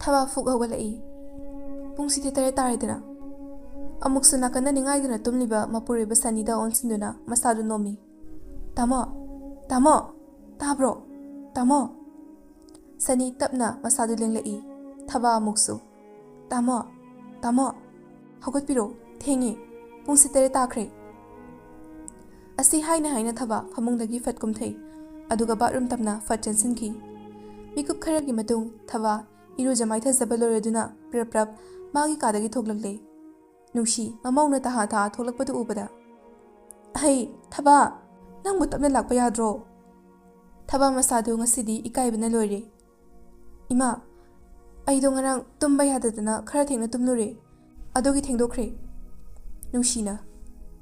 ꯊꯕꯥ ꯐꯨꯛ ꯍꯧꯒꯠꯂꯛꯏ꯫ ꯄꯨꯡꯁꯤꯗꯤ 8 ꯇꯥꯔꯦꯗꯅ꯫ ꯑꯃꯨꯛꯁꯨ ꯅꯥꯀꯟꯗ ꯅꯤꯡꯉꯥꯏꯗꯨꯅ ꯇꯨꯝꯂꯤꯕ ꯃꯄꯨꯔꯣꯏꯕ ꯁꯅꯤꯗ ꯑꯣꯟꯁꯤꯟꯗꯨꯅ ꯃꯁꯥꯗꯨ ꯅꯣꯝꯃꯤ꯫ ꯇꯥꯃꯣ, ꯇꯥꯃꯣ, ꯇꯥꯕ꯭ꯔꯣ? ꯇꯥꯃꯣ꯫ ꯁꯅꯤ ꯇꯞꯅ ꯃꯁꯥꯗꯨ ꯂꯦꯡꯂꯛꯏ꯫ ꯊꯕꯥ ꯑꯃꯨꯛꯁꯨ, ꯇꯥꯃꯣ, ꯇꯥꯃꯣ, ꯍꯧꯒꯠꯄꯤꯔꯣ, ꯊꯦꯡꯉꯦ, ꯄꯨꯡꯁꯤ 8 ꯇꯥꯈ꯭ꯔꯦ꯫ ꯑꯁꯤ ꯍꯥꯏꯅ ꯍꯥꯏꯅ ꯊꯕꯥ ꯐꯃꯨꯡꯗꯒꯤ ꯐꯠ ꯀꯨꯝꯊꯩ, ꯑꯗꯨꯒ ꯕꯥꯠꯔꯨꯝ ꯇꯞꯅ ꯐꯠ ꯆꯦꯟꯁꯤꯟꯈꯤ꯫ ꯃꯤꯀꯨꯞ ꯈꯔꯒꯤ ꯃꯇꯨꯡ ꯊꯕꯥ ꯏꯔꯨꯖ ꯃꯥꯏꯊꯖꯕ ꯂꯣꯏꯔꯗꯨꯅ ꯄ꯭ꯔꯞ ꯄ꯭ꯔꯞ ꯃꯥꯒꯤ ꯀꯥꯗꯒꯤ ꯊꯣꯛꯂꯛꯂꯦ꯫ ꯅꯨꯡꯁꯤ ꯃꯃꯧꯅ ꯇꯍꯥ ꯇꯍꯥ ꯊꯣꯛꯂꯛꯄꯗꯨ ꯎꯕꯗ, "ꯍꯩ ꯊꯕꯥ, ꯅꯪꯕꯨ ꯇꯞꯅ ꯂꯥꯛꯄ ꯌꯥꯗ꯭ꯔꯣ?" ꯊꯕꯥ ꯃꯁꯥꯗꯨ ꯉꯁꯤꯗꯤ ꯏꯀꯥꯏꯕꯅ ꯂꯣꯏꯔꯦ꯫ "ꯏꯃꯥ, ꯑꯩꯗꯣ ꯉꯔꯥꯡ ꯇꯨꯝꯕ ꯌꯥꯗꯗꯅ ꯈꯔ ꯊꯦꯡꯅ ꯇꯨꯝꯂꯨꯔꯦ, ꯑꯗꯨꯒꯤ ꯊꯦꯡꯗꯣꯛꯈ꯭ꯔꯦ." ꯅꯨꯡꯁꯤꯅ,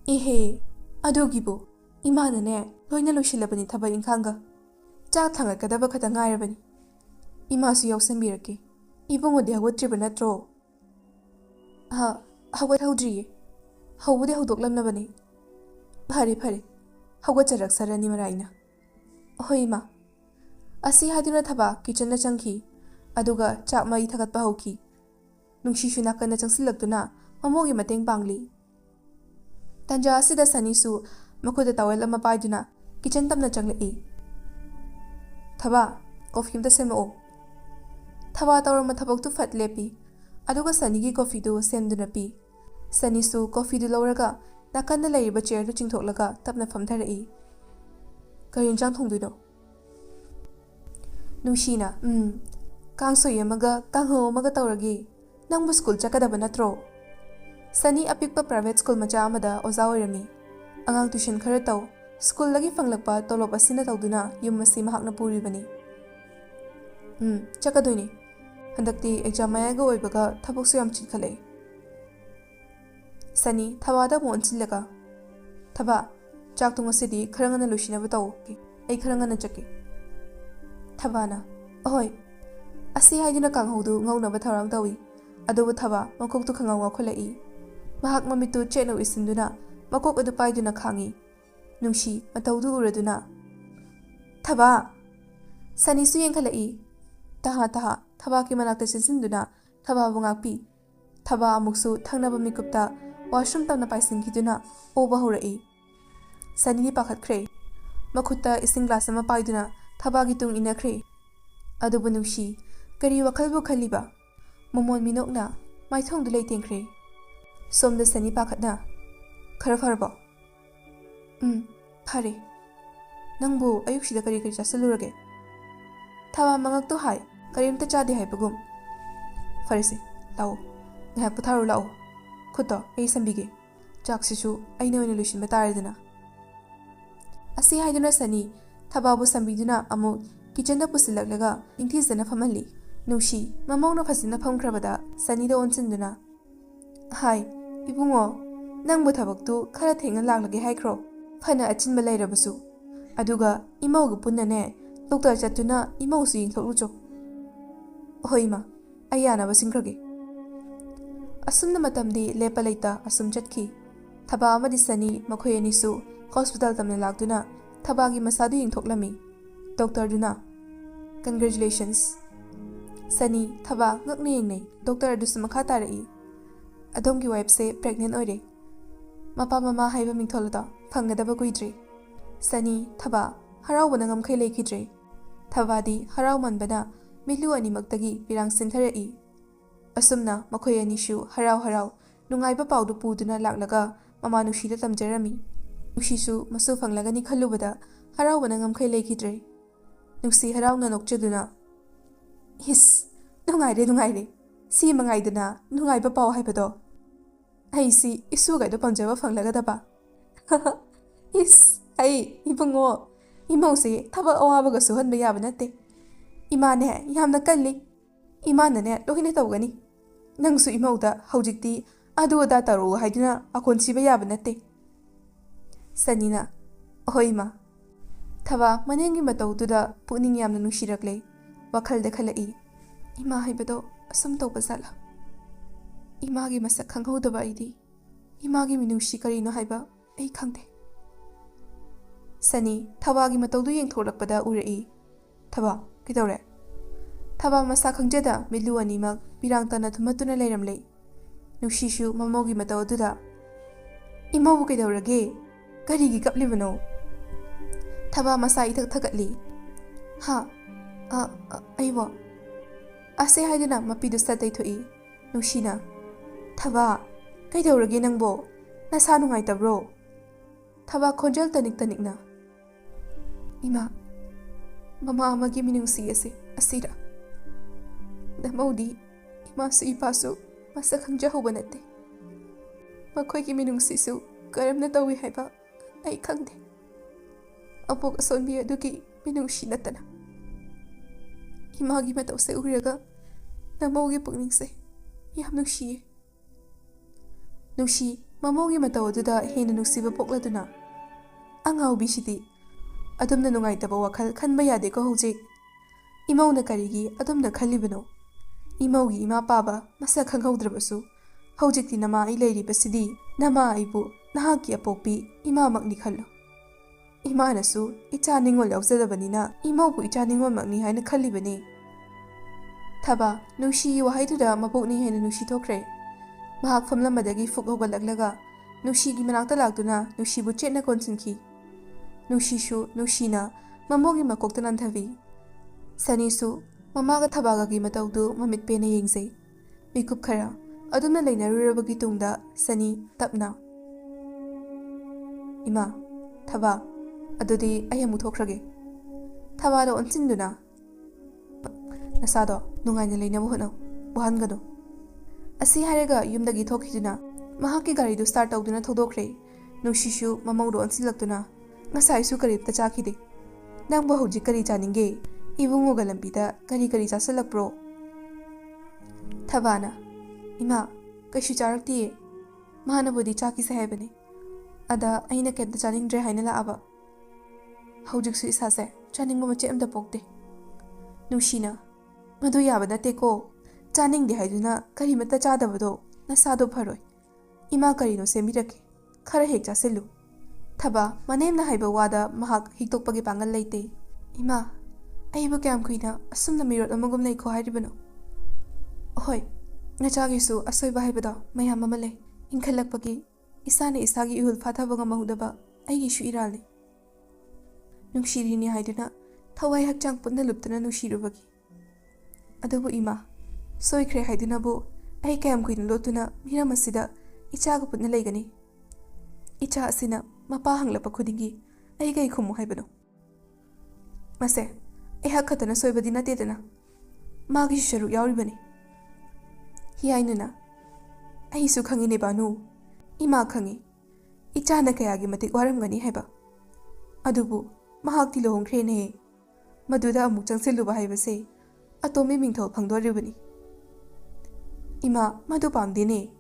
"ꯏꯍꯦ, ꯑꯗꯨꯒꯤꯕꯨ ꯏꯃꯥꯅꯅꯦ ꯂꯣꯏꯅ ꯂꯣꯏꯁꯤꯜꯂꯕꯅꯤ ꯊꯕꯛ ꯏꯪꯈꯥꯡꯒ, ꯆꯥꯛ ꯊꯥꯡꯒꯠꯀꯗꯕ ꯈꯛꯇ ꯉꯥꯏꯔꯕꯅꯤ꯫ ꯏꯃꯥꯁꯨ ꯌꯥꯎꯁꯟꯕꯤꯔꯛꯀꯦ, ꯏꯕꯨꯡꯉꯣꯗꯤ ꯍꯧꯒꯠꯇ꯭ꯔꯤꯕ ꯅꯠꯇ꯭ꯔꯣ?" "ꯍꯧꯒꯠꯍꯧꯗ꯭ꯔꯤꯌꯦ, ꯍꯧꯕꯨꯗꯤ ꯍꯧꯗꯣꯛꯂꯝꯂꯕꯅꯤ." "ꯐꯔꯦ ꯐꯔꯦ, ꯍꯧꯒꯠꯆꯔꯛꯁꯔꯅꯤ ꯃꯔꯥꯏꯅ." "ꯍꯣꯏ ꯏꯃꯥ." ꯑꯁꯤ ꯍꯥꯏꯗꯨꯅ ꯊꯕꯥ ꯀꯤꯆꯟꯗ ꯆꯪꯈꯤ, ꯑꯗꯨꯒ ꯆꯥꯛ ꯃꯩ ꯊꯥꯒꯠꯄ ꯍꯧꯈꯤ꯫ ꯅꯨꯡꯁꯤꯁꯨ ꯅꯥꯀꯟꯗ ꯆꯪꯁꯤꯜꯂꯛꯇꯨꯅ ꯃꯃꯧꯒꯤ ꯃꯇꯦꯡ ꯄꯥꯡꯂꯤ꯫ ꯇꯟꯖꯥ ꯑꯁꯤꯗ ꯁꯅꯤꯁꯨ ꯃꯈꯨꯠꯇ ꯇꯥꯋꯦꯜ ꯑꯃ ꯄꯥꯏꯗꯨꯅ ꯀꯤꯆꯟ ꯇꯞꯅ ꯆꯪꯂꯛꯏ꯫ "ꯊꯕꯥ, ꯀꯣꯐꯤ ꯑꯃꯇ ꯁꯦꯝꯃꯛꯑꯣ." ꯊꯕꯥ ꯇꯧꯔꯝꯕ ꯊꯕꯛꯇꯨ ꯐꯠ ꯂꯦꯞꯄꯤ, ꯑꯗꯨꯒ ꯁꯅꯤꯒꯤ ꯀꯣꯐꯤꯗꯨ ꯁꯦꯝꯗꯨꯅ ꯄꯤ꯫ ꯁꯅꯤꯁꯨ ꯀꯣꯐꯤꯗꯨ ꯂꯧꯔꯒ ꯅꯥꯀꯟꯗ ꯂꯩꯔꯤꯕ ꯆꯦꯌꯔꯗꯨ ꯆꯤꯡꯊꯣꯛꯂꯒ ꯇꯞꯅ ꯐꯝꯊꯔꯛꯏ꯫ "ꯀꯔꯤ ꯏꯟꯖꯥꯡ ꯊꯣꯡꯗꯣꯏꯅꯣ?" ꯅꯨꯡꯁꯤꯅ, ꯀꯥꯡꯁꯣꯏ ꯑꯃꯒ ꯀꯥꯡꯍꯧ ꯑꯃꯒ ꯇꯧꯔꯒꯦ, ꯅꯪꯕꯨ ꯁ꯭ꯀꯨꯜ ꯆꯠꯀꯗꯕ ꯅꯠꯇ꯭ꯔꯣ?" ꯁꯅꯤ ꯑꯄꯤꯛꯄ ꯄ꯭ꯔꯥꯏꯚꯦꯠ ꯁ꯭ꯀꯨꯜ ꯃꯆꯥ ꯑꯃꯗ ꯑꯣꯖꯥ ꯑꯣꯏꯔꯝꯃꯤ꯫ ꯑꯉꯥꯡ ꯇ꯭ꯌꯨꯁꯟ ꯈꯔ ꯇꯧ, ꯁ꯭ꯀꯨꯜꯗꯒꯤ ꯐꯪꯂꯛꯄ ꯇꯣꯂꯣꯞ ꯑꯁꯤꯅ ꯇꯧꯗꯨꯅ ꯌꯨꯝ ꯑꯁꯤ ꯃꯍꯥꯛꯅ ꯄꯨꯔꯤꯕꯅꯤ꯫ "ꯆꯠꯀꯗꯣꯏꯅꯤ, ꯍꯟꯗꯛꯇꯤ ꯑꯦꯛꯖꯥꯝ ꯃꯌꯥꯒ ꯑꯣꯏꯕꯒ ꯊꯕꯛꯁꯨ ꯌꯥꯝ ꯆꯤꯟꯈꯠꯂꯛꯑꯦ." ꯁꯅꯤ ꯊꯕꯥꯗ ꯑꯃꯨꯛ ꯑꯣꯟꯁꯤꯜꯂꯒ, "ꯊꯕꯥ, ꯆꯥꯛꯇꯣ ꯉꯁꯤꯗꯤ ꯈꯔ ꯉꯟꯅ ꯂꯣꯏꯁꯤꯟꯅꯕ ꯇꯧ, ꯑꯩ ꯈꯔ ꯉꯟꯅ ꯆꯠꯀꯦ." ꯊꯕꯥꯅ, "ꯑꯍꯣꯏ." ꯑꯁꯤ ꯍꯥꯏꯗꯨꯅ ꯀꯥꯡꯍꯧꯗꯨ ꯉꯧꯅꯕ ꯊꯧꯔꯥꯡ ꯇꯧꯏ, ꯑꯗꯨꯕꯨ ꯊꯕꯥ ꯃꯀꯣꯛꯇꯨ ꯈꯪꯉꯥꯎ ꯉꯥꯎꯈꯠꯂꯛꯏ꯫ ꯃꯍꯥꯛ ꯃꯃꯤꯠꯇꯨ ꯆꯦꯠꯅ ꯎꯏꯁꯤꯟꯗꯨꯅ ꯃꯀꯣꯛ ꯑꯗꯨ ꯄꯥꯏꯗꯨꯅ ꯈꯥꯡꯉꯤ꯫ ꯅꯨꯡꯁꯤ ꯃꯇꯧꯗꯨ ꯎꯔꯗꯨꯅ, "ꯊꯕꯥ!" ꯁꯅꯤꯁꯨ ꯌꯦꯡꯈꯠꯂꯛꯏ꯫ ꯇꯍꯥ ꯇꯍꯥ ꯊꯕꯥꯒꯤ ꯃꯅꯥꯛꯇ ꯆꯦꯟꯁꯤꯟꯗꯨꯅ ꯊꯕꯥꯕꯨ ꯉꯥꯛꯄꯤ꯫ ꯊꯕꯥ ꯑꯃꯨꯛꯁꯨ ꯊꯪꯅꯕ ꯃꯤꯀꯨꯞꯇ ꯋꯥꯁꯔꯨꯝ ꯇꯝꯅ ꯄꯥꯏꯁꯤꯟꯈꯤꯗꯨꯅ ꯑꯣꯕ ꯍꯧꯔꯛꯏ꯫ ꯁꯅꯤꯗꯤ ꯄꯥꯈꯠꯈ꯭ꯔꯦ, ꯃꯈꯨꯠꯇ ꯏꯁꯤꯡ ꯒ꯭ꯂꯥꯁ ꯑꯃ ꯄꯥꯏꯗꯨꯅ ꯊꯕꯥꯒꯤ ꯇꯨꯡ ꯏꯟꯅꯈ꯭ꯔꯦ꯫ ꯑꯗꯨꯕꯨ ꯅꯨꯡꯁꯤ ꯀꯔꯤ ꯋꯥꯈꯜꯕꯨ ꯈꯜꯂꯤꯕ, ꯃꯃꯣꯟ ꯃꯤꯅꯣꯛꯅ ꯃꯥꯏꯊꯣꯡꯗꯨ ꯂꯩꯇꯦꯡꯈ꯭ꯔꯦ꯫ ꯁꯣꯝꯗ ꯁꯅꯤ ꯄꯥꯈꯠꯅ, "ꯈꯔ ꯐꯔꯕꯣ?" "ꯐꯔꯦ꯫ ꯅꯪꯕꯨ ꯑꯌꯨꯛꯁꯤꯗ ꯀꯔꯤ ꯀꯔꯤ ꯆꯥꯁꯤꯜꯂꯨꯔꯒꯦ?" ꯊꯕꯥ ꯃꯉꯛꯇꯨ ꯍꯥꯏ, ꯀꯔꯤꯝꯇ ꯆꯥꯗꯦ ꯍꯥꯏꯕꯒꯨꯝ꯫ "ꯐꯔꯦꯁꯦ, ꯂꯥꯛꯑꯣ, ꯉꯥꯏꯍꯥꯛ ꯄꯣꯊꯥꯔꯨ ꯂꯥꯛꯑꯣ, ꯈꯨꯠꯇꯣ ꯑꯩ ꯁꯝꯕꯤꯒꯦ, ꯆꯥꯛꯁꯤꯁꯨ ꯑꯩꯅ ꯑꯣꯏꯅ ꯂꯣꯏꯁꯤꯟꯕ ꯇꯥꯔꯦꯗꯅ." ꯑꯁꯤ ꯍꯥꯏꯗꯨꯅ ꯁꯅꯤ ꯊꯕꯥꯕꯨ ꯁꯝꯕꯤꯗꯨꯅ ꯑꯃꯨꯛ ꯀꯤꯆꯟꯗ ꯄꯨꯁꯤꯜꯂꯛꯂꯒ ꯅꯤꯡꯊꯤꯖꯅ ꯐꯝꯍꯜꯂꯤ꯫ ꯅꯨꯡꯁꯤ ꯃꯃꯧꯅ ꯐꯖꯅ ꯐꯝꯈ꯭ꯔꯕꯗ ꯁꯅꯤꯗ ꯑꯣꯟꯁꯤꯟꯗꯨꯅ, "ꯍꯥꯏ ꯏꯕꯨꯡꯉꯣ, ꯅꯪꯕꯨ ꯊꯕꯛꯇꯨ ꯈꯔ ꯊꯦꯡꯅ ꯂꯥꯛꯂꯒꯦ ꯍꯥꯏꯈ꯭ꯔꯣ, ꯐꯅ ꯑꯆꯤꯟꯕ ꯂꯩꯔꯕꯁꯨ, ꯑꯗꯨꯒ ꯏꯃꯧꯒ ꯄꯨꯟꯅꯅꯦ ꯗꯣꯛꯇꯔ ꯆꯠꯇꯨꯅ ꯏꯃꯧꯁꯨ ꯌꯦꯡꯊꯣꯛꯂꯨꯆꯣ." "ꯍꯣꯏ ꯏꯃꯥ, ꯑꯩ ꯌꯥꯅꯕ ꯁꯤꯟꯈ꯭ꯔꯒꯦ." ꯑꯁꯨꯝꯅ ꯃꯇꯝꯗꯤ ꯂꯦꯞꯄ ꯂꯩꯇ ꯑꯁꯨꯝ ꯆꯠꯈꯤ꯫ ꯊꯕꯥ ꯑꯃꯗꯤ ꯁꯅꯤ ꯃꯈꯣꯏ ꯑꯅꯤꯁꯨ ꯍꯣꯁꯄꯤꯇꯥꯜ ꯇꯝꯅ ꯂꯥꯛꯇꯨꯅ ꯊꯕꯥꯒꯤ ꯃꯁꯥꯗꯨ ꯌꯦꯡꯊꯣꯛꯂꯝꯃꯤ꯫ ꯗꯣꯛꯇꯔꯗꯨꯅ, "ꯀꯟꯒ꯭ꯔꯦꯆꯨꯂꯦꯁꯟꯁ." ꯁꯅꯤ ꯊꯕꯥ ꯉꯛꯅ ꯌꯦꯡꯅꯩ꯫ ꯗꯣꯛꯇꯔ ꯑꯗꯨꯁꯨ ꯃꯈꯥ ꯇꯥꯔꯛꯏ, "ꯑꯗꯣꯝꯒꯤ ꯋꯥꯏꯐꯁꯦ ꯄ꯭ꯔꯦꯒꯅꯦꯟ ꯑꯣꯏꯔꯦ, ꯃꯄꯥ ꯃꯃꯥ ꯍꯥꯏꯕ ꯃꯤꯡꯊꯣꯜ ꯑꯗꯣ ꯐꯪꯒꯗꯕ ꯀꯨꯏꯗ꯭ꯔꯦ." ꯁꯅꯤ ꯊꯕꯥ ꯍꯔꯥꯎꯕꯅ ꯉꯝꯈꯩ ꯂꯩꯈꯤꯗ꯭ꯔꯦ꯫ ꯊꯕꯥꯗꯤ ꯍꯔꯥꯎꯃꯟꯕꯅ ꯃꯤꯠꯂꯨ ꯑꯅꯤꯃꯛꯇꯒꯤ ꯄꯤꯔꯥꯡ ꯁꯤꯟꯊꯔꯛꯏ꯫ ꯑꯁꯨꯝꯅ ꯃꯈꯣꯏ ꯑꯅꯤꯁꯨ ꯍꯔꯥꯎ ꯍꯔꯥꯎ ꯅꯨꯡꯉꯥꯏꯕ ꯄꯥꯎꯗꯨ ꯄꯨꯗꯨꯅ ꯂꯥꯛꯂꯒ ꯃꯃꯥ ꯅꯨꯡꯁꯤꯗ ꯇꯝꯖꯔꯝꯃꯤ꯫ ꯅꯨꯡꯁꯤꯁꯨ ꯃꯁꯨ ꯐꯪꯂꯒꯅꯤ ꯈꯜꯂꯨꯕꯗ ꯍꯔꯥꯎꯕꯅ ꯉꯝꯈꯩ ꯂꯩꯈꯤꯗ꯭ꯔꯦ꯫ ꯅꯨꯡꯁꯤ ꯍꯔꯥꯎꯅ ꯅꯣꯛꯆꯗꯨꯅ, "ꯏꯁ, ꯅꯨꯡꯉꯥꯏꯔꯦ ꯅꯨꯡꯉꯥꯏꯔꯦ, ꯁꯤ ꯃꯉꯥꯏꯗꯅ ꯅꯨꯡꯉꯥꯏꯕ ꯄꯥꯎ ꯍꯥꯏꯕꯗꯣ, ꯑꯩꯁꯤ ꯏꯁꯨꯒꯩꯗꯣ ꯄꯥꯝꯖꯕ ꯐꯪꯂꯒꯗꯕ." "ꯏꯁ, ꯑꯩ ꯏꯕꯨꯡꯉꯣ, ꯏꯃꯧꯁꯦ ꯊꯕꯛ ꯑꯋꯥꯕꯒ ꯁꯨꯍꯟꯕ ꯌꯥꯕ ꯅꯠꯇꯦ, ꯏꯃꯥꯅꯦ ꯌꯥꯝꯅ ꯀꯜꯂꯤ, ꯏꯃꯥꯅꯅꯦ ꯂꯣꯏꯅ ꯇꯧꯒꯅꯤ, ꯅꯪꯁꯨ ꯏꯃꯧꯗ ꯍꯧꯖꯤꯛꯇꯤ ꯑꯗꯨ ꯑꯗꯥ ꯇꯧꯔꯛꯎ ꯍꯥꯏꯗꯨꯅ ꯑꯈꯣꯟ ꯁꯤꯕ ꯌꯥꯕ ꯅꯠꯇꯦ." ꯁꯅꯤꯅ, "ꯑꯍꯣꯏ ꯏꯃꯥ." ꯊꯕꯥ ꯃꯅꯦꯝꯒꯤ ꯃꯇꯧꯗꯨꯗ ꯄꯨꯛꯅꯤꯡ ꯌꯥꯝꯅ ꯅꯨꯡꯁꯤꯔꯛꯂꯦ꯫ ꯋꯥꯈꯜꯗ ꯈꯜꯂꯛꯏ, ꯏꯃꯥ ꯍꯥꯏꯕꯗꯣ ꯑꯁꯨꯝ ꯇꯧꯕ ꯖꯥꯠꯂꯥ? ꯏꯃꯥꯒꯤ ꯃꯁꯛ ꯈꯪꯍꯧꯗꯕ ꯑꯩꯗꯤ ꯏꯃꯥꯒꯤ ꯃꯤꯅꯨꯡꯁꯤ ꯀꯔꯤꯅꯣ ꯍꯥꯏꯕ ꯑꯩ ꯈꯪꯗꯦ꯫ ꯁꯅꯤ ꯊꯕꯥꯒꯤ ꯃꯇꯧꯗꯨ ꯌꯦꯡꯊꯣꯛꯂꯛꯄꯗ ꯎꯔꯛꯏ꯫ "ꯊꯕꯥ, ꯀꯩꯗꯧꯔꯦ?" Thaba masa khangjada milu animak pirangtana thumatuna leiramle. Nushishu mamogi matau aduda. Imabu kaidaurage karigi kaplibano. Thaba masa ithak thakatli. Ha aiwa ase haiduna mapidu satai thoi. Nushina Thaba kaidaurage nangbo nasa nungaitabro. Thaba khonjal tanikna. Ima mama amagi minungsi ase asira. Namaudi imasu ipasu masa khangjahuba nate. Makhoi minungsisu karamna tawi haiba ai khangde. Apok asonbi adugi minungsi natana. Imagi matau se uraga namaugi pukningse yam nungsiye. Nungsi mamaugi matau aduda hena nungsiba pokladuna. Angaubi shidi adumna nungaitaba wakhal khanba yade ko hojik. Imauna karigi adumna khalibano. Imaugi ima paba masa khangaudrabasu hojikti nama ai leiribasidi nama aibu nahaki apokpi ima makni khallo. Ima nasu icha ningol yauzadabanina imaubu icha ningol makni haina khalibani. Thaba nushi wahaituda mapokni hena nushi thokre. Mahak famlamadagi fuk hogalaglaga nushi gi manakta lagduna nushi bu chetna konsinki. Nushishu nushina mamogi makokta nanthavi. Sanisu mamaga Thabaga gi mataudu mamit pena yengzai. Mikup khara adumna leinarurabagi tungda Sani tapna. Ima Thaba adudi ayamu thokrage. Thaba do onsinduna. Nasado nungaina leinabu hono buhangado. Asi haraga yumdagi thokhiduna mahaki gari du start tawduna thodokre. Nushishu mamaudo onsilaktuna ngasaisu karipta chakide. Nangbo hojik kari chaninge ibungo galambida kari chasalakpro. Thabana Ima kaishu charaktiye mahanabudi chaki sahebane. Ada aina kenta chaningdre haina laaba. Hojiksu isase chaningbo mache amda pokte. Nushina madu yaba nate ko chaningde haiduna kari mata chadabado nasado pharoi. Ima karino semirake khara hek chaselu. Thaba manemna haiba wada mahak hiktokpagi pangal leite. Ima aibu kyam kuina asumna mirot amagum nei ko hairibano. Hoi nachagisu asoiba haibada mayam amale inkhalakpagi isane isagi ihul fathabaga mahudaba aigi shu irale. Nungsirini haiduna thawai hakchang punna luptana nungsirubagi. Adubu Ima soikre haiduna bu ai kyam kuina lotuna miramasida ichaga punna leigani. Icha asina mapa hanglapa khudingi ai gai khumu haibano. Mase ai hakatana soibadi natedana. Magi sharu yauribani. Hiyainuna aisu khangine banu Ima khangi ichana kayagi matik waramgani haiba. Adubu mahakti lohongkhre ne maduda amuk changsiluba haibase atomi mingthol phangdoribani. Ima madu pamdine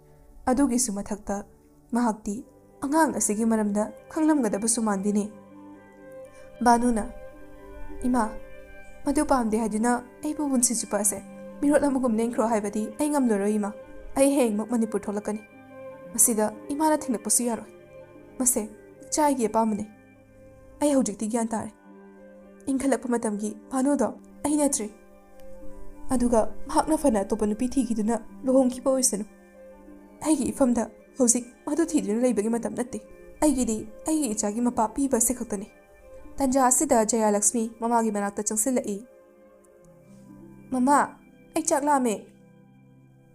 adugisu mathakta mahakti angang asigi maramda khanglamgadabasu mandine. Banuna Ima madu pamde haduna aibu bunsi chupase mirot amugum lengkhro haibadi ai ngamloro Ima ai hengmak Manipur tholakani. Masida Imana thinglapasu yaroi. Mase chaigi apamane. Ai hojikti gyan tare. Inkhalakpa matamgi Bhanudo ai natri. Aduga mahakna fana topa nupi thigiduna lohongkiba oisanu. Aigi ifamda hojik madu thiduna leibagi matam natte. Aigidi aigi ichagi mapa piba se khaktani. Tanja asida Jaya Lakshmi mamagi manakta changsilai. Mama ai chaklame.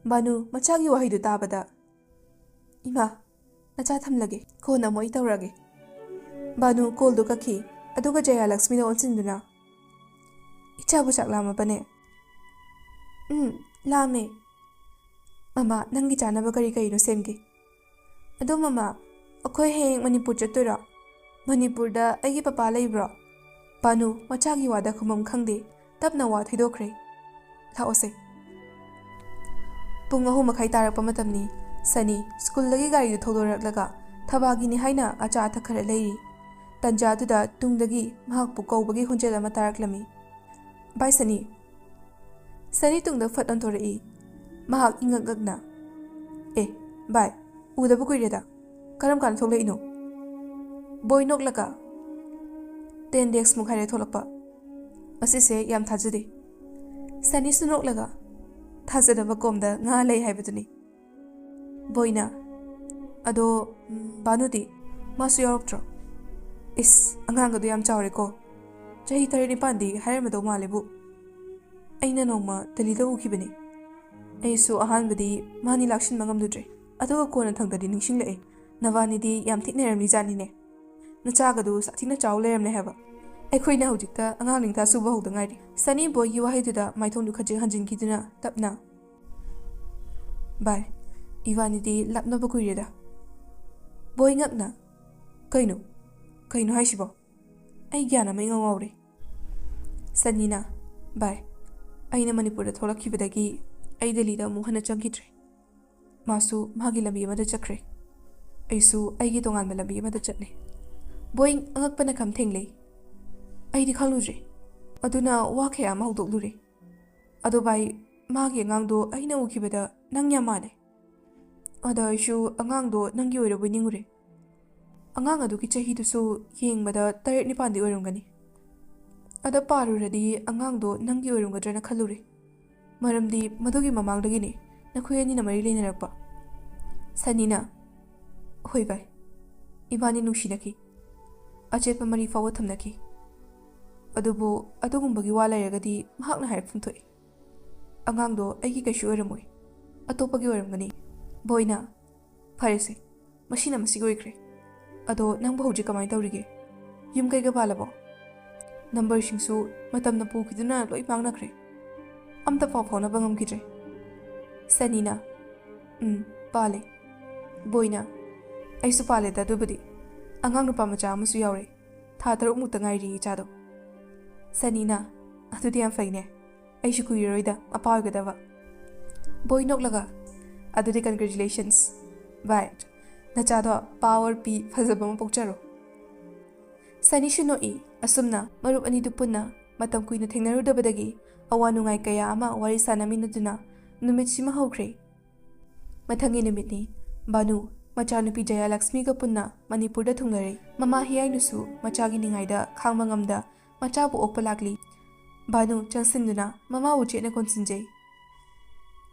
Banu machagi wahidu tabada. Ima nacha thamlage kona moi tawrage. Banu koldu kakhi aduga Jaya Lakshmi na onsinduna. Ichabu chaklama bane. Lame. Mama nangi chanaba kari no semge. Ado mama akhoi heng Manipur chatura. Manipur da aigi papa leibro. Banu machagi wada khumam khangde tapna wa thidokre. Laose. Pung 3 tarakpa matamni Sani school lagi gari du thodoraklaga Thabagi ni haina acha athakara leiri. Tanja duda tungdagi mahakpu kaubagi honjel ama taraklami. Bye Sani. Sani tungda fat antorai. Mahak ingagagna. Bye. Udabu kuireda. Karam kan thoglai ino. Boy noklaka. 10 days mukhaire tholakpa. Asise yam thajade. Sunny sunok laga thazadaba komda nga lay haibaduni boyna ado Banuti masu yoroktra is anganga do yam chawre ko chahi 35 di hair mado malebu aina nongma dalida ukibani aisu ahan badi mani lakshin mangam dudre ado ko na thangdadi ningsing lai nawani di yam thikneram ni jani ne nachaga do sathina chaw leram ne haba ꯑꯩꯈꯣꯏꯅ ꯍꯧꯖꯤꯛꯇ ꯑꯉꯥꯡ ꯅꯤꯡꯊꯥ ꯁꯨꯕ ꯍꯧꯗ ꯉꯥꯏꯔꯤ ꯁꯅꯤ ꯕꯣꯏꯒꯤ ꯋꯥꯍꯩꯗꯨꯗ ꯃꯥꯏꯊꯣꯡꯗꯨ ꯈꯖꯤꯛ ꯍꯟꯖꯤꯟꯈꯤꯗꯨꯅ ꯇꯞꯅ ꯚꯥꯏ ꯏꯕꯥꯅꯤꯗꯤ ꯂꯥꯞꯅꯕ ꯀꯨꯏꯔꯦꯗ ꯕꯣꯏ ꯉꯛꯅ ꯀꯩꯅꯣ ꯍꯥꯏꯁꯤꯕꯣ ꯑꯩ ꯒ꯭ꯌꯥꯟ ꯑꯃ ꯏꯉꯥꯎ ꯉꯥꯎꯔꯦ ꯁꯅꯤꯅ ꯚꯥꯏ ꯑꯩꯅ ꯃꯅꯤꯄꯨꯔꯗ ꯊꯣꯛꯂꯛꯈꯤꯕꯗꯒꯤ ꯑꯩ ꯗꯦꯜꯂꯤꯗ ꯑꯃꯨꯛ ꯍꯟꯅ ꯆꯪꯈꯤꯗ꯭ꯔꯦ ꯃꯥꯁꯨ ꯃꯥꯒꯤ ꯂꯝꯕꯤ ꯑꯃꯗ ꯆꯠꯈ꯭ꯔꯦ ꯑꯩꯁꯨ ꯑꯩꯒꯤ ꯇꯣꯉꯥꯟꯕ ꯂꯝꯕꯤ ꯑꯃꯗ ꯆꯠꯂꯦ ꯕꯣꯏ ꯑꯉꯛꯄꯅ ꯈꯝ ꯊꯦꯡꯂꯩ ꯑꯩꯗꯤ ꯈꯪꯂꯨꯗ꯭ꯔꯦ ꯑꯗꯨꯅ ꯋꯥ ꯀꯌꯥ ꯑꯃ ꯍꯧꯗꯣꯛꯂꯨꯔꯦ ꯑꯗꯣ ꯚꯥꯏ ꯃꯥꯒꯤ ꯑꯉꯥꯡꯗꯣ ꯑꯩꯅ ꯎꯈꯤꯕꯗ ꯅꯪ ꯌꯥꯝ ꯃꯥꯜꯂꯦ ꯑꯗ ꯑꯩꯁꯨ ꯑꯉꯥꯡꯗꯣ ꯅꯪꯒꯤ ꯑꯣꯏꯔꯕꯣꯏ ꯅꯤꯡꯉꯨꯔꯦ ꯑꯉꯥꯡ ꯑꯗꯨꯒꯤ ꯆꯍꯤꯗꯨꯁꯨ ꯌꯦꯡꯕꯗ 7-9ꯗꯤ ꯑꯣꯏꯔꯝꯒꯅꯤ ꯑꯗ ꯄꯥꯔꯨꯔꯗꯤ ꯑꯉꯥꯡꯗꯣ ꯅꯪꯒꯤ ꯑꯣꯏꯔꯝꯒꯗ꯭ꯔꯅ ꯈꯜꯂꯨꯔꯦ ꯃꯔꯝꯗꯤ ꯃꯗꯨꯒꯤ ꯃꯃꯥꯡꯗꯒꯤꯅꯦ ꯅꯈꯣꯏ ꯑꯅꯤꯅ ꯃꯔꯤ ꯂꯩꯅꯔꯛꯄ ꯁꯅꯤꯅ ꯍꯣꯏ ꯚꯥꯏ ꯏꯕꯥꯅꯤ ꯅꯨꯡꯁꯤꯅꯈꯤ ꯑꯆꯦꯠꯄ ꯃꯔꯤ ꯐꯥꯎꯕ ꯊꯝꯅꯈꯤ ꯑꯗꯨꯕꯨ ꯑꯗꯨꯒꯨꯝꯕꯒꯤ ꯋꯥ ꯂꯩꯔꯒꯗꯤ ꯃꯍꯥꯛꯅ ꯍꯥꯏꯔꯛꯐꯝ ꯊꯣꯛꯏ ꯑꯉꯥꯡꯗꯣ ꯑꯩꯒꯤ ꯀꯩꯁꯨ ꯑꯣꯏꯔꯝꯃꯣꯏ ꯑꯇꯣꯞꯄꯒꯤ ꯑꯣꯏꯔꯝꯒꯅꯤ ꯕꯣꯏꯅ ꯐꯔꯦꯁꯦ ꯃꯁꯤꯅ ꯃꯁꯤꯒꯤ ꯑꯣꯏꯈ꯭ꯔꯦ ꯑꯗꯣ ꯅꯪꯕꯨ ꯍꯧꯖꯤꯛ ꯀꯃꯥꯏꯅ ꯇꯧꯔꯤꯒꯦ ꯌꯨꯝ ꯀꯩꯒ ꯄꯥꯜꯂꯕꯣ ꯅꯝꯕꯔꯁꯤꯡꯁꯨ ꯃꯇꯝꯅ ꯄꯨꯈꯤꯗꯨꯅ ꯂꯣꯏ ꯃꯥꯡꯅꯈ꯭ꯔꯦ ꯑꯝꯇ ꯄꯥꯎ ꯐꯥꯎꯅꯕ ꯉꯝꯈꯤꯗ꯭ꯔꯦ ꯁꯅꯤꯅ ꯄꯥꯜꯂꯦ ꯕꯣꯏꯅ ꯑꯩꯁꯨ ꯄꯥꯜꯂꯦꯗ ꯑꯗꯨꯕꯨꯗꯤ ꯑꯉꯥꯡ ꯅꯨꯄꯥ ꯃꯆꯥ ꯑꯃꯁꯨ ꯌꯥꯎꯔꯦ ꯊꯥ 3ꯃꯨꯛꯇ ꯉꯥꯏꯔꯤ ꯏꯆꯥꯗꯣ ꯁꯅꯤꯅ ꯑꯗꯨꯗꯤ ꯌꯥꯝ ꯐꯩꯅꯦ ꯑꯩꯁꯨ ꯀꯨꯏꯔꯔꯣꯏꯗ ꯃꯄꯥ ꯑꯣꯏꯒꯗꯕ ꯕꯣꯏ ꯅꯣꯛꯂꯒ ꯑꯗꯨꯗꯤ ꯀꯟꯒ꯭ꯔꯦꯆꯨꯂꯦꯁꯟꯁ ꯚꯥꯏ ꯅꯆꯥꯗꯣ ꯄꯥꯋꯔ ꯄꯤ ꯐꯖꯕ ꯑꯃ ꯄꯣꯛꯆꯔꯣ ꯁꯅꯤꯁꯨ ꯅꯣꯛꯏ ꯑꯁꯨꯝꯅ ꯃꯔꯨꯞ ꯑꯅꯤꯗꯨ ꯄꯨꯟꯅ ꯃꯇꯝ ꯀꯨꯏꯅ ꯊꯦꯡꯅꯔꯨꯗꯕꯗꯒꯤ ꯑꯋꯥ ꯅꯨꯡꯉꯥꯏ ꯀꯌꯥ ꯑꯃ ꯋꯥꯔꯤ ꯁꯥꯟꯅꯃꯤꯟꯅꯗꯨꯅ ꯅꯨꯃꯤꯠꯁꯤꯃ ꯍꯧꯈ꯭ꯔꯦ ꯃꯊꯪꯒꯤ ꯅꯨꯃꯤꯠꯅꯤ ꯕꯥꯅꯨ ꯃꯆꯥꯅꯨꯄꯤ ꯖꯌꯥꯂꯛꯁꯃꯤꯒ ꯄꯨꯟꯅ ꯃꯅꯤꯄꯨꯔꯗ ꯊꯨꯡꯂꯔꯦ ꯃꯃꯥ ꯍꯤꯌꯥꯏꯅꯨꯁꯨ ꯃꯆꯥꯒꯤ ꯅꯤꯡꯉꯥꯏꯗ ꯈꯥꯡꯕ ꯉꯝꯗ ꯃꯆꯥꯕꯨ ꯑꯣꯛꯄ ꯂꯥꯛꯂꯤ ꯕꯥꯅꯨ ꯆꯪꯁꯤꯟꯗꯨꯅ ꯃꯃꯥꯕꯨ ꯆꯦꯠꯅ ꯀꯣꯟꯁꯤꯟꯖꯩ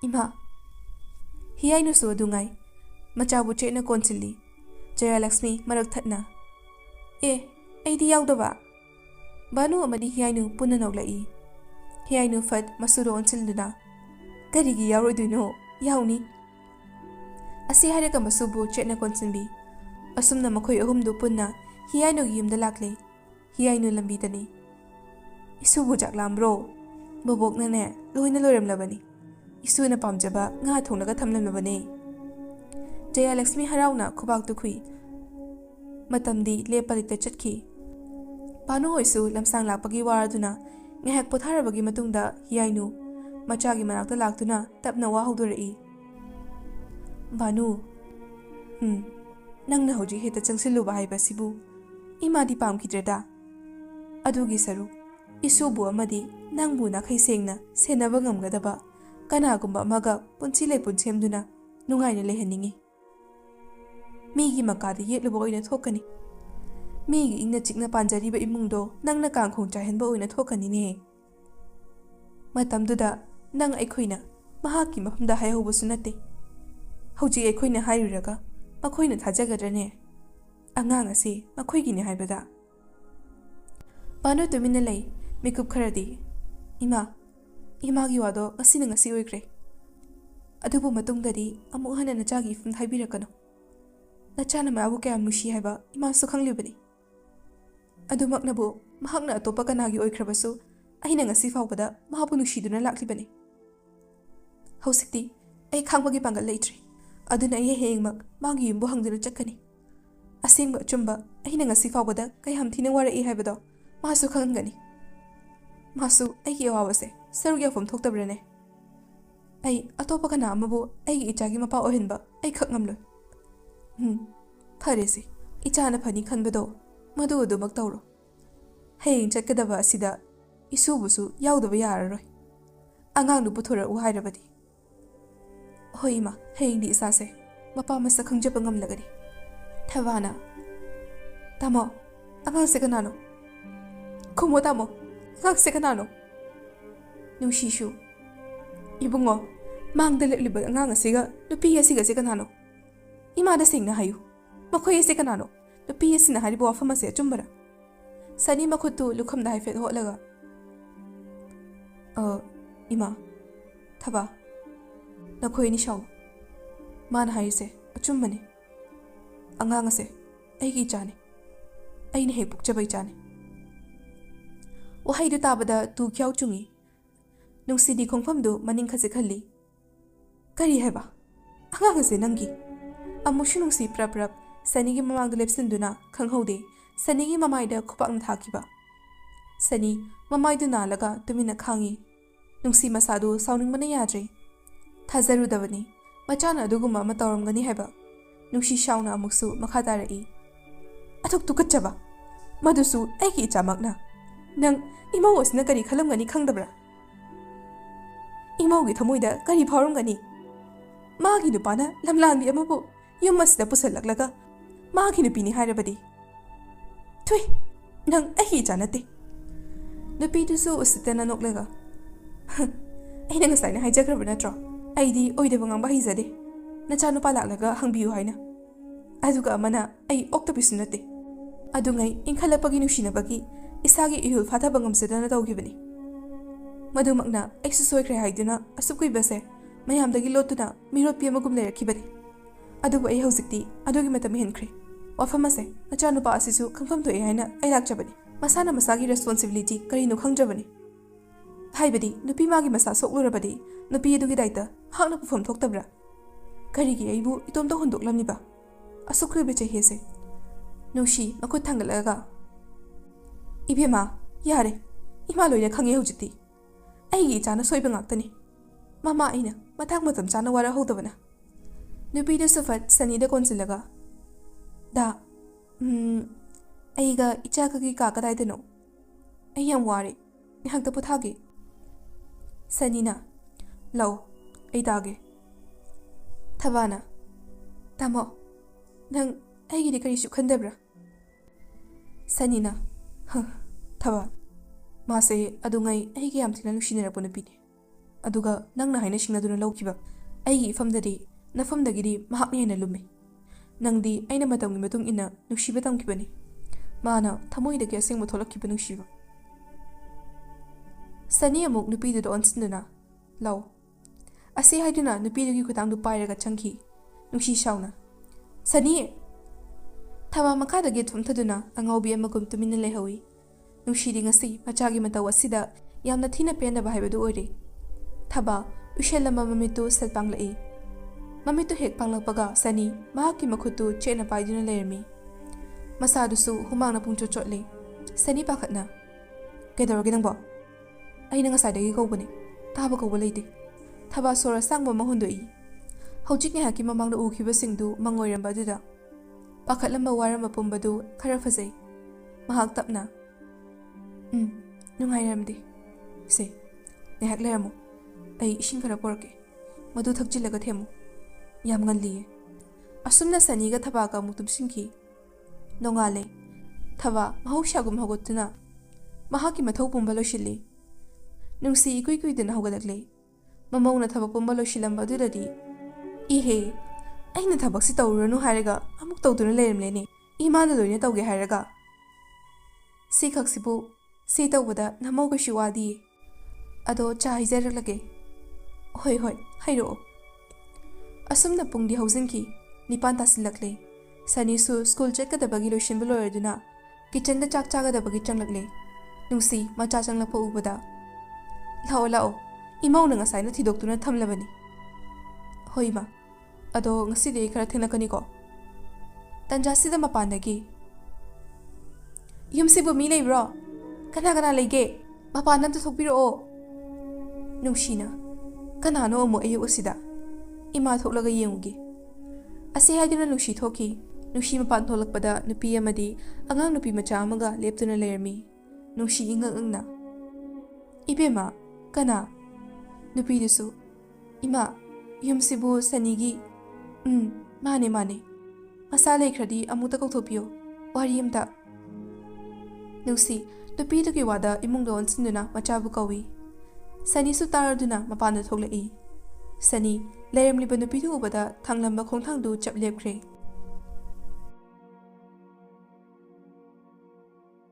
ꯏꯃꯥ ꯍꯤꯌꯥꯏꯅꯨꯁꯨ ꯑꯗꯨ ꯉꯥꯏ ꯃꯆꯥꯕꯨ ꯆꯦꯠꯅ ꯀꯣꯟꯁꯤꯜꯂꯤ ꯖꯌꯥꯂꯛꯁꯃꯤ ꯃꯔꯛ ꯊꯠꯅ ꯑꯩꯗꯤ ꯌꯥꯎꯗꯕ ꯕꯥꯅꯨ ꯑꯃꯗꯤ ꯍꯤꯌꯥꯏꯅꯨ ꯄꯨꯟꯅ ꯅꯣꯛꯂꯛꯏ ꯍꯤꯌꯥꯏꯅꯨ ꯐꯠ ꯃꯁꯨꯗ ꯑꯣꯟꯁꯤꯟꯗꯨꯅ ꯀꯔꯤꯒꯤ ꯌꯥꯎꯔꯣꯏꯗꯣꯏꯅꯣ ꯌꯥꯎꯅꯤ ꯑꯁꯤ ꯍꯥꯏꯔꯒ ꯃꯁꯨꯕꯨ ꯆꯦꯠꯅ ꯀꯣꯟꯁꯤꯟꯕꯤ ꯑꯁꯨꯝꯅ ꯃꯈꯣꯏ ꯑꯍꯨꯝꯗꯨ ꯄꯨꯟꯅ ꯍꯤꯌꯥꯏꯅꯨꯒꯤ ꯌꯨꯝꯗ ꯂꯥꯛꯂꯦ ꯍꯤꯌꯥꯏꯅꯨ ꯂꯝꯕꯤꯗꯅꯤ ꯏꯁꯨꯕꯨ ꯆꯥꯛ ꯂꯥꯝꯕ꯭ꯔꯣ ꯕꯣꯕꯣꯛꯅꯅꯦ ꯂꯣꯏꯅ ꯂꯣꯏꯔꯝꯂꯕꯅꯤ ꯏꯁꯨꯅ ꯄꯥꯝꯖꯕ ꯉꯥ ꯊꯣꯡꯂꯒ ꯊꯝꯂꯝꯂꯕꯅꯦ ꯖꯌꯥꯂꯛꯁꯃꯤ ꯍꯔꯥꯎꯅ ꯈꯨꯕꯥꯛꯇꯨ ꯈꯨꯏ ꯃꯇꯝꯗꯤ ꯂꯦꯞꯄ ꯂꯩꯇ ꯆꯠꯈꯤ ꯕꯥꯅꯨ ꯍꯣꯏꯁꯨ ꯂꯝꯁꯥꯡ ꯂꯥꯛꯄꯒꯤ ꯋꯥꯔꯗꯨꯅ ꯉꯥꯏꯍꯥꯛ ꯄꯣꯊꯥꯔꯕꯒꯤ ꯃꯇꯨꯡꯗ ꯍꯤꯌꯥꯏꯅꯨ ꯃꯆꯥꯒꯤ ꯃꯅꯥꯛꯇ ꯂꯥꯛꯇꯨꯅ ꯇꯞꯅ ꯋꯥ ꯍꯧꯗꯣꯔꯛꯏ ꯕꯥꯅꯨ ꯅꯪꯅ ꯍꯧꯖꯤꯛ ꯍꯦꯛꯇ ꯆꯪꯁꯤꯜꯂꯨꯕ ꯍꯥꯏꯕꯁꯤꯕꯨ ꯏꯃꯥꯗꯤ ꯄꯥꯝꯈꯤꯗ꯭ꯔꯦꯗ ꯑꯗꯨꯒꯤ ꯁꯔꯨꯛ ꯏꯁꯨꯕꯨ ꯑꯃꯗꯤ ꯅꯪꯕꯨ ꯅꯥꯈꯩ ꯁꯦꯡꯅ ꯁꯦꯟꯅꯕ ꯉꯝꯒꯗꯕ ꯀꯅꯥꯒꯨꯝꯕ ꯑꯃꯒ ꯄꯨꯟꯁꯤ ꯂꯩꯄꯨꯟ ꯁꯦꯝꯗꯨꯅ ꯅꯨꯡꯉꯥꯏꯅ ꯂꯩꯍꯟꯅꯤꯡꯉꯤ ꯃꯤꯒꯤ ꯃꯀꯥꯗ ꯌꯦꯠꯂꯨꯕ ꯑꯣꯏꯅ ꯊꯣꯛꯀꯅꯤ ꯃꯤꯒꯤ ꯏꯪꯅ ꯆꯤꯛꯅ ꯄꯥꯟꯖꯔꯤꯕ ꯏꯃꯨꯡꯗꯣ ꯅꯪꯅ ꯀꯥꯡꯈꯣꯡ ꯆꯥꯏꯍꯟꯕ ꯑꯣꯏꯅ ꯊꯣꯛꯀꯅꯤꯅꯦ ꯃꯇꯝꯗꯨꯗ ꯅꯪ ꯑꯩꯈꯣꯏꯅ ꯃꯍꯥꯛꯀꯤ ꯃꯐꯝꯗ ꯍꯥꯏꯍꯧꯕꯁꯨ ꯅꯠꯇꯦ ꯍꯧꯖꯤꯛ ꯑꯩꯈꯣꯏꯅ ꯍꯥꯏꯔꯨꯔꯒ ꯃꯈꯣꯏꯅ ꯊꯥꯖꯒꯗ꯭ꯔꯅꯦ ꯑꯉꯥꯡ ꯑꯁꯤ ꯃꯈꯣꯏꯒꯤꯅꯤ ꯍꯥꯏꯕꯗ ꯕꯥꯅꯨ ꯇꯨꯃꯤꯟꯅ ꯂꯩ ꯃꯤꯀꯨꯞ ꯈꯔꯗꯤ ꯏꯃꯥꯒꯤ ꯋꯥꯗꯣ ꯉꯁꯤꯅ ꯉꯁꯤ ꯑꯣꯏꯈ꯭ꯔꯦ ꯑꯗꯨꯕꯨ ꯃꯇꯨꯡꯗꯗꯤ ꯑꯃꯨꯛ ꯍꯟꯅ ꯅꯆꯥꯒꯤ ꯏꯐꯝꯗ ꯍꯥꯏꯕꯤꯔꯛꯀꯅꯨ ꯅꯆꯥꯅ ꯃꯥꯕꯨ ꯀꯌꯥꯝ ꯅꯨꯡꯁꯤ ꯍꯥꯏꯕ ꯏꯃꯥꯁꯨ ꯈꯪꯂꯤꯕꯅꯤ ꯑꯗꯨꯃꯛꯅꯕꯨ ꯃꯍꯥꯛꯅ ꯑꯇꯣꯞꯄ ꯀꯅꯥꯒꯤ ꯑꯣꯏꯈ꯭ꯔꯕꯁꯨ ꯑꯩꯅ ꯉꯁꯤ ꯐꯥꯎꯕꯗ ꯃꯍꯥꯛꯄꯨ ꯅꯨꯡꯁꯤꯗꯨꯅ ꯂꯥꯛꯂꯤꯕꯅꯤ ꯍꯧꯖꯤꯛꯇꯤ ꯑꯩ ꯈꯥꯡꯕꯒꯤ ꯄꯥꯡꯒꯜ ꯂꯩꯇ꯭ꯔꯤ ꯑꯗꯨꯅ ꯑꯩ ꯍꯌꯦꯡꯃꯛ ꯃꯥꯒꯤ ꯌꯨꯝꯕꯨ ꯍꯪꯗꯨꯅ ꯆꯠꯀꯅꯤ ꯑꯁꯦꯡꯕ ꯑꯆꯨꯝꯕ ꯑꯩꯅ ꯉꯁꯤ ꯐꯥꯎꯕꯗ ꯀꯌꯥꯝ ꯊꯤꯅ ꯋꯥꯔꯛꯏ ꯍꯥꯏꯕꯗꯣ ꯃꯥꯁꯨ ꯈꯪꯒꯅꯤ ꯃꯥꯁꯨ ꯑꯩꯒꯤ ꯑꯋꯥꯕꯁꯦ ꯁꯔꯨꯛ ꯌꯥꯐꯝ ꯊꯣꯛꯇꯕ꯭ꯔꯅꯦ ꯑꯩ ꯑꯇꯣꯞꯄ ꯀꯅꯥ ꯑꯃꯕꯨ ꯑꯩꯒꯤ ꯏꯆꯥꯒꯤ ꯃꯄꯥ ꯑꯣꯏꯍꯟꯕ ꯑꯩ ꯈꯛ ꯉꯝꯂꯣꯏ ꯐꯔꯦꯁꯦ ꯏꯆꯥꯅ ꯐꯅꯤ ꯈꯟꯕꯗꯣ ꯃꯗꯨ ꯑꯗꯨꯃꯛ ꯇꯧꯔꯣ ꯍꯌꯦꯡ ꯆꯠꯀꯗꯕ ꯑꯁꯤꯗ ꯏꯁꯨꯕꯨꯁꯨ ꯌꯥꯎꯗꯕ ꯌꯥꯔꯔꯣꯏ ꯑꯉꯥꯡꯗꯨ ꯄꯨꯊꯣꯔꯛꯎ ꯍꯥꯏꯔꯕꯗꯤ ꯍꯣꯏ ꯏꯃꯥ ꯍꯌꯦꯡꯗꯤ ꯏꯆꯥꯁꯦ ꯃꯄꯥ ꯃꯁꯛ ꯈꯪꯖꯕ ꯉꯝꯂꯒꯅꯤ ꯊꯕꯥꯅ ꯇꯥꯃꯣ ꯑꯉꯥꯡꯁꯦ ꯀꯅꯥꯅꯣ ꯈꯨꯝꯃꯣ ꯇꯥꯃꯣ ꯑꯉꯥꯡꯁꯦ ꯀꯅꯥꯅꯣ ꯅꯨꯡꯁꯤꯁꯨ Ibungo, mangda leklib angang asiga nupi asiga se kanano. Imada singna hayu. Makoy se kanano. Nupi asina haribo wafam ase achumbara. Sani makutu lukhamda haifet hotlaga. Ima, thaba. Nakoy ni shaw. Mana haise achumbane. Angang ase aigi chane. Aini he pukchabai chane. Wahaidu tabada tu kyaw chungi. Nungsidi khongphamdu maning khase khalli. Kari heba. Angang ase nangi. Amushu nungsi prap Sanigi mamangda lepsinduna khanghode. Sanigi mamaida khupakna thakiba. Sani mamaidu nalaga tumina khangi. Nungsi masadu sauningmana yadre. Thazarudavani. Machana aduguma matawramgani heba. Nungsi shauna amuksu makhadarei. Athuk tukachaba. Madusu aiki ichamakna. Nang imau asina kari khalamgani khangdabra. Imau gi thamoida kari phawramgani. Magi nupana lamlanbi amabu yum asida pusalaklaga magi nupini hairabadi. Thui nang aiki chanate. Nupi dusu usitana noklega. Aina ngasai na haijagraba natro. Aidi oidaba ngangba hizade. Nacha nupa laklaga hangbiyu haina. Aduga amana ai oktabisu nate. Adungai inkhalapagi nushinabagi isagi ihul fathaba ngamsadana tawgibani. Madumakna aisu soikre haiduna asukui mayamdagi lotuna miropi amagum leirakibani. Adubu ai hauzikti adugi matam henkre. Wafam ase nacha nupa asisu khangpham thoi haina ai lakchabani. Masana masagi responsibility karino khangjabani. Haibadi nupi magi masa soklurabadi nupi adugi daita hakna pufam thoktabra. Karigi aibu itomta hundoklamniba. Asukri beche hese. Nushi makut thangalaga. Ibema yare ima loina khange hujiti. Aigi chana soiba ngaktani. Mama aina mathak matam chana wara hodabana. Nupi da sufat sanida konsilaga. Da aiga ichakagi kakadaidano. Ayam wari nihakta puthage. Sanina lau aidage. Thabana tamo nang aigi di kari sukhandabra. Sanina thaba mase adungai aigi yam thina nushinarapon nupine. Aduga nangna haina singaduna laukiba. Aigi ifamdadi nafamdagidi mahakni haina lumme. Nangdi aina matamgi matung ina nushiba tamkibani. Mana thamoidagi asengma tholakkiba nushiba. Sani amuk nupiduda onsinduna lau. Ase haiduna nupidugi khutangdu pairaga changki. Nushi shauna. Sani thama makadagi thumthaduna angaubi amagum tumina lehawi. Nushidi ngasi machagi mataw asida yamna thina penaba haibadu oire. Thaba ushelama mamitu selpanglai. Mamitu hek panglakpaga Sani mahaki makhutu chena paiduna lermi. Masadusu humangna pungcho chotle. Sani pakhatna. Kedorgi nangbo. Aina ngasadagi kaubani. Taba kauba leite. Thaba sora sangba mahundoi. Hojik ngahaki mamangna ukibasingdu mangoiramba aduda. Pakhatlamba waramba pumbadu khara fazai. Mahak tapna. Nungairamdi. Se. Nehak leramo. Ay ising khara porake. Madu thakjilaga themu. Yam ngalliye. Asumna Saniga thabaga mutum singki. Nongale. Thaba mahushagum hogotuna. Mahaki mathau pumbalo shili. Nungsi ikui dana hogadakle. Mamauna thaba pumbalo shilamba dudadi. Ihe. Aina thabak si tawranu hairaga amuk tawduna leremlene. Imana loina tawge hairaga. Si khaksibu si tawbada namauga shiwadi. Ado cha haizairaklage. Hoi hairo. Asumna pungdi hausinki nipan tasilakle. Sanisu school checkadabagi loishinba loiraduna kitchen chak chagadabagi changlakle. Nungsi macha changlakpa ubada. Lao. Imauna ngasai na thidoktuna thamlabani. Hoi ma. Ado ngaside khara thenakani ko. Tanjasida mapandagi. Yumsibu mi leibro. Kana leige. Mapanam to thokpiro. Nungshina. Kanano amu ayu usida. Ima thoklaga yengugi. Ase haiduna nushi thoki. Nushi mapan tholakpada nupi amadi angang nupi macha amaga leptuna lermi. Nushi ingangna. Ibema kana nupi dusu. Ima yumsibu Sanigi. Mane. Masala ikradi amuta kauthopio. Wari amta. Nusi nupi duki wada imungda onsinduna machabu kawi. ꯁꯅꯤꯁꯨ ꯇꯥꯔꯗꯨꯅ ꯃꯄꯥꯟꯗ ꯊꯣꯛꯂꯛꯏ꯫ ꯁꯅꯤ ꯂꯩꯔꯝꯂꯤꯕ ꯅꯨꯄꯤꯗꯨ ꯎꯕꯗ ꯊꯥꯡꯂꯝꯕ ꯈꯣꯡꯊꯥꯡꯗꯨ ꯆꯞ ꯂꯦꯞꯈ꯭ꯔꯦ꯫